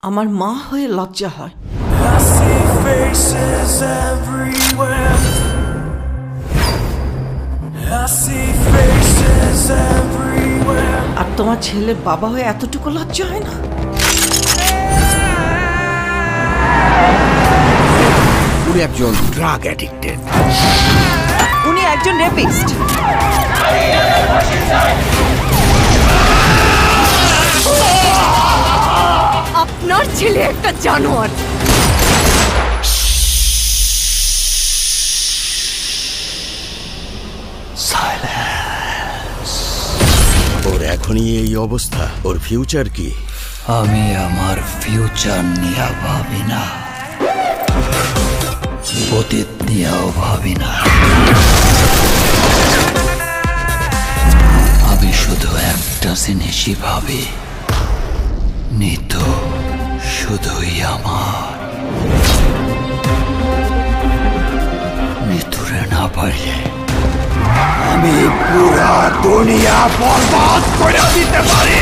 আমার মা হয়ে লজ্জা হয়। আর তোমার ছেলের বাবা হয়ে এতটুকু লজ্জা হয় না? উনি একজন ড্রাগ অ্যাডিক্টেড। উনি একজন রেপিস্ট। আপনার ছেলে একটা জানোয়ার। ওর এখনই এই অবস্থা, ওর ফিউচার কি? আমি আমার ফিউচার নিয়ে ভাবি না, অতীত নিয়েও ভাবি না। আমি শুধু একটা জিনিসই ভাবি, নিতু শুধুই আমার। নিতুরে না পারলে আমি পুরা দুনিয়া বরবাদ করে দিতে পারি।